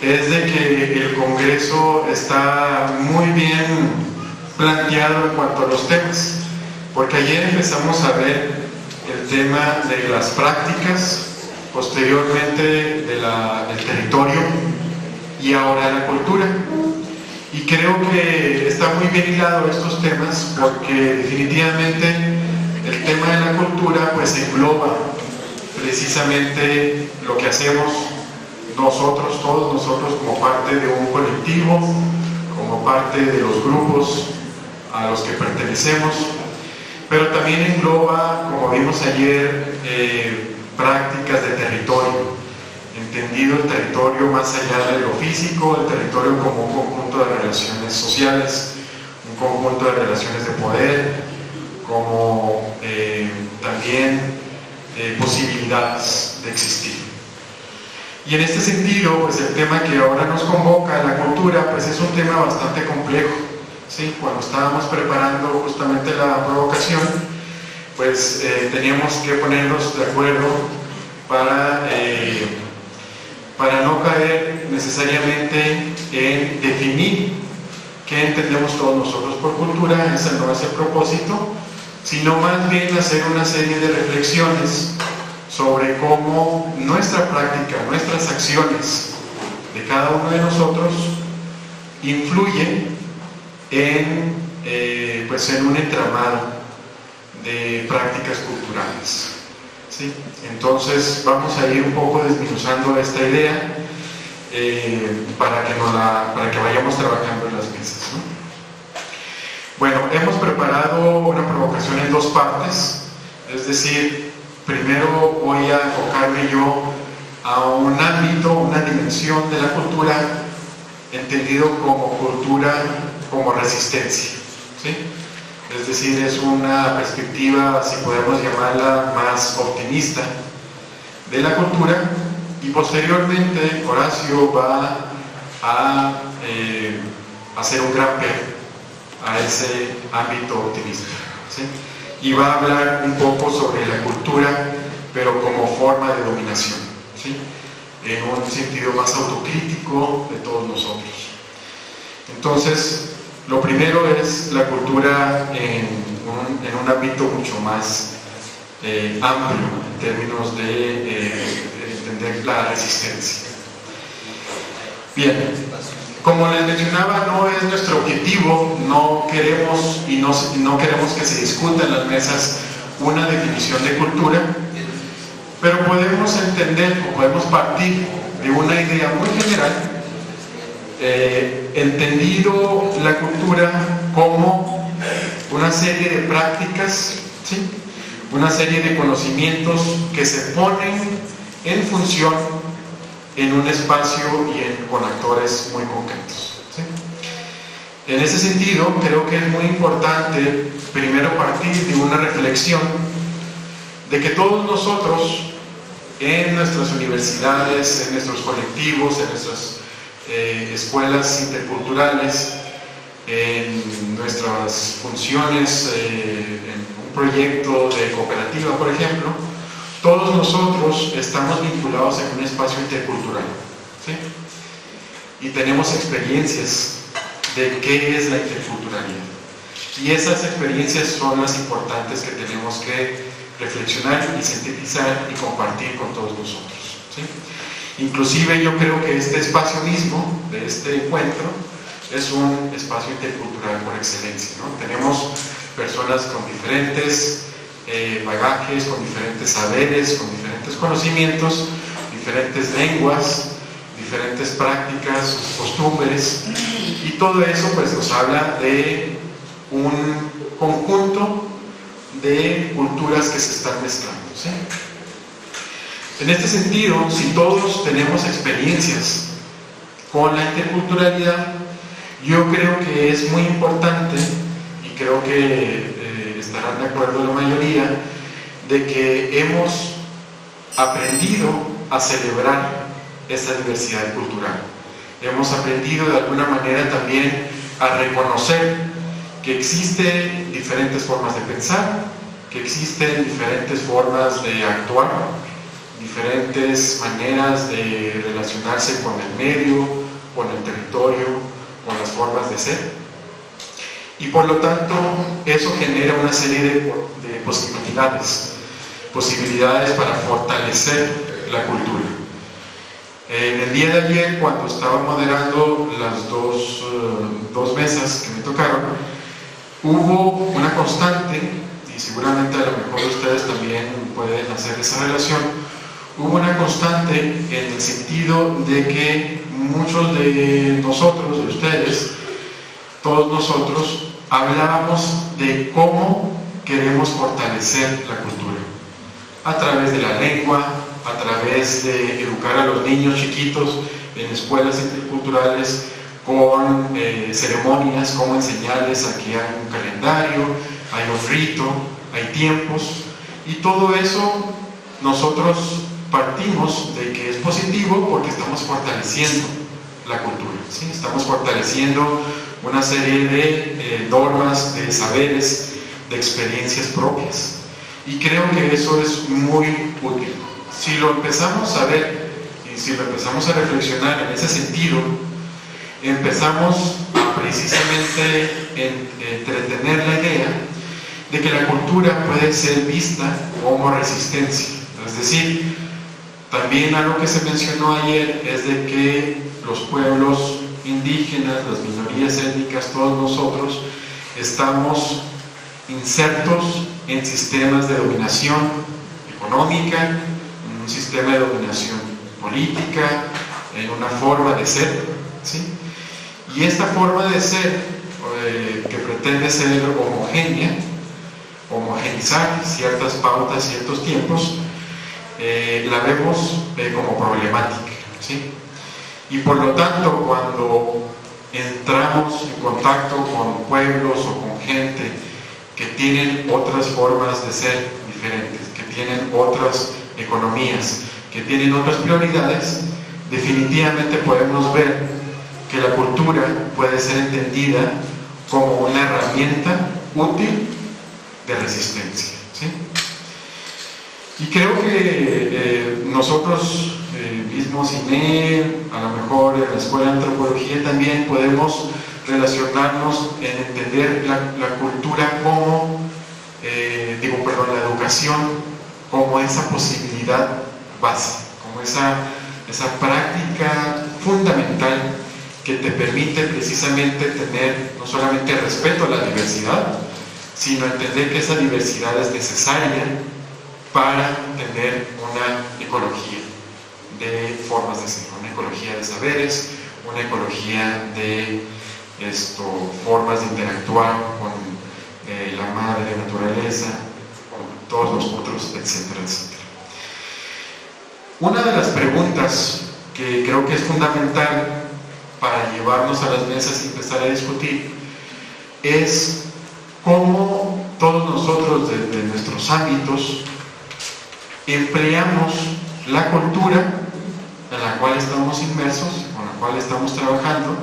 es de que el Congreso está muy bien planteado en cuanto a los temas, porque ayer empezamos a ver el tema de las prácticas, posteriormente del territorio y ahora la cultura. Y creo que está muy bien hilado estos temas porque definitivamente el tema de la cultura pues engloba precisamente lo que hacemos nosotros, todos nosotros como parte de un colectivo, como parte de los grupos a los que pertenecemos, pero también engloba, como vimos ayer, prácticas de territorio, entendido el territorio más allá de lo físico, el territorio como un conjunto de relaciones sociales, un conjunto de relaciones de poder, como también posibilidades de existir. Y en este sentido, pues el tema que ahora nos convoca, la cultura, pues es un tema bastante complejo, ¿sí? Cuando estábamos preparando justamente la provocación, pues teníamos que ponernos de acuerdo para no caer necesariamente en definir qué entendemos todos nosotros por cultura. Ese no es el propósito, sino más bien hacer una serie de reflexiones sobre cómo nuestra práctica, nuestras acciones de cada uno de nosotros influyen en un entramado de prácticas culturales, ¿sí? Entonces vamos a ir un poco desmenuzando esta idea para que vayamos trabajando en las mesas, ¿no? Bueno, hemos preparado una provocación en dos partes, es decir, primero voy a enfocarme yo a un ámbito, una dimensión de la cultura, entendido como cultura como resistencia, ¿sí? Es decir, es una perspectiva, si podemos llamarla, más optimista de la cultura, y posteriormente Horacio va a hacer un gran pero a ese ámbito optimista, ¿sí? Y va a hablar un poco sobre la cultura, pero como forma de dominación, ¿sí? En un sentido más autocrítico de todos nosotros. Entonces, lo primero es la cultura en un ámbito mucho más amplio en términos de entender la resistencia. Bien, como les mencionaba, no es nuestro objetivo, no queremos que se discuta en las mesas una definición de cultura, pero podemos entender o podemos partir de una idea muy general, entendido la cultura como una serie de prácticas, ¿sí? Una serie de conocimientos que se ponen en función en un espacio y con actores muy concretos, ¿sí? En ese sentido, creo que es muy importante primero partir de una reflexión de que todos nosotros en nuestras universidades, en nuestros colectivos, en nuestras escuelas interculturales, en nuestras funciones, en un proyecto de cooperativa, por ejemplo, todos nosotros estamos vinculados en un espacio intercultural, ¿sí? Y tenemos experiencias de qué es la interculturalidad. Y esas experiencias son las importantes que tenemos que reflexionar y sintetizar y compartir con todos nosotros, ¿sí? Inclusive yo creo que este espacio mismo de este encuentro es un espacio intercultural por excelencia, ¿no? Tenemos personas con diferentes bagajes, con diferentes saberes, con diferentes conocimientos, diferentes lenguas, diferentes prácticas, costumbres, y todo eso pues nos habla de un conjunto de culturas que se están mezclando, ¿sí? En este sentido, si todos tenemos experiencias con la interculturalidad, yo creo que es muy importante, y creo que estarán de acuerdo la mayoría, de que hemos aprendido a celebrar esta diversidad cultural. Hemos aprendido de alguna manera también a reconocer que existen diferentes formas de pensar, que existen diferentes formas de actuar, diferentes maneras de relacionarse con el medio, con el territorio, con las formas de ser. Y por lo tanto, eso genera una serie de posibilidades para fortalecer la cultura. En el día de ayer, cuando estaba moderando las dos mesas que me tocaron, hubo una constante, y seguramente a lo mejor ustedes también pueden hacer esa relación, hubo una constante en el sentido de que muchos de nosotros, de ustedes, todos nosotros, hablábamos de cómo queremos fortalecer la cultura, a través de la lengua, a través de educar a los niños chiquitos en escuelas interculturales, con ceremonias, cómo enseñarles a que hay un calendario, hay un rito, hay tiempos, y todo eso nosotros partimos de que es positivo porque estamos fortaleciendo la cultura, ¿sí? Estamos fortaleciendo una serie de normas, de saberes, de experiencias propias, y creo que eso es muy útil. Si lo empezamos a ver y si lo empezamos a reflexionar en ese sentido, empezamos a precisamente entretener la idea de que la cultura puede ser vista como resistencia. Es decir, también algo que se mencionó ayer es de que los pueblos indígenas, las minorías étnicas, todos nosotros estamos insertos en sistemas de dominación económica, en un sistema de dominación política, en una forma de ser, ¿sí? Y esta forma de ser, que pretende ser homogénea, homogeneizar ciertas pautas, ciertos tiempos, la vemos como problemática, ¿sí? Y por lo tanto, cuando entramos en contacto con pueblos o con gente que tienen otras formas de ser diferentes, que tienen otras economías, que tienen otras prioridades, definitivamente podemos ver que la cultura puede ser entendida como una herramienta útil de resistencia, ¿sí? Y creo que nosotros mismos, INE, a lo mejor en la Escuela de Antropología también podemos relacionarnos en entender la cultura como, la educación como esa posibilidad base, como esa práctica fundamental que te permite precisamente tener no solamente respeto a la diversidad, sino entender que esa diversidad es necesaria para tener una ecología de formas de ser, una ecología de saberes, una ecología de formas de interactuar con la madre naturaleza, con todos los otros, etcétera, etcétera. Una de las preguntas que creo que es fundamental para llevarnos a las mesas y empezar a discutir es cómo todos nosotros desde nuestros ámbitos empleamos la cultura en la cual estamos inmersos, con la cual estamos trabajando,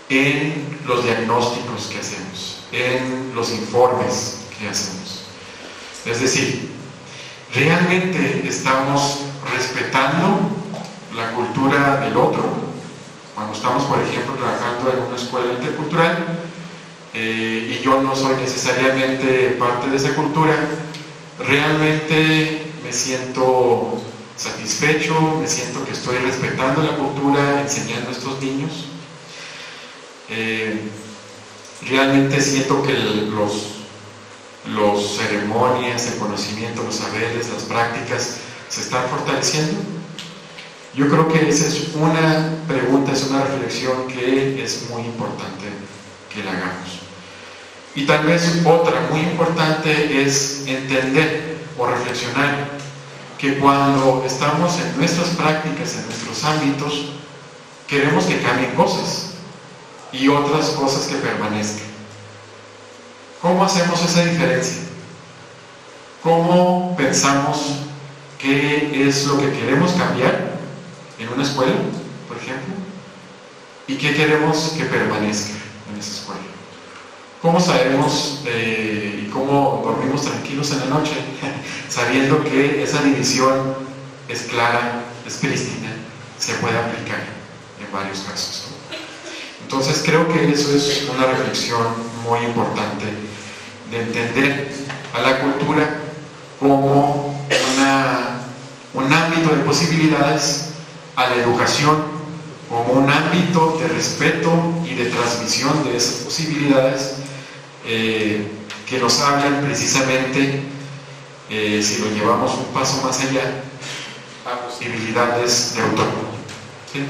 en los diagnósticos que hacemos, en los informes que hacemos. Es decir, ¿realmente estamos respetando la cultura del otro? Cuando estamos, por ejemplo, trabajando en una escuela intercultural y yo no soy necesariamente parte de esa cultura, ¿realmente me siento satisfecho? ¿Me siento que estoy respetando la cultura, enseñando a estos niños? ¿Realmente siento que los ceremonias, el conocimiento, los saberes, las prácticas se están fortaleciendo? Yo creo que esa es una pregunta, es una reflexión que es muy importante que la hagamos. Y tal vez otra muy importante es entender o reflexionar que cuando estamos en nuestras prácticas, en nuestros ámbitos, queremos que cambien cosas y otras cosas que permanezcan. ¿Cómo hacemos esa diferencia? ¿Cómo pensamos qué es lo que queremos cambiar en una escuela, por ejemplo, y qué queremos que permanezca en esa escuela? ¿Cómo sabemos y cómo dormimos tranquilos en la noche sabiendo que esa división es clara, es prístina, se puede aplicar en varios casos, ¿no? Entonces creo que eso es una reflexión muy importante, de entender a la cultura como un ámbito de posibilidades, a la educación como un ámbito de respeto y de transmisión de esas posibilidades, que nos hablan precisamente, si lo llevamos un paso más allá, a posibilidades de autonomía, ¿sí?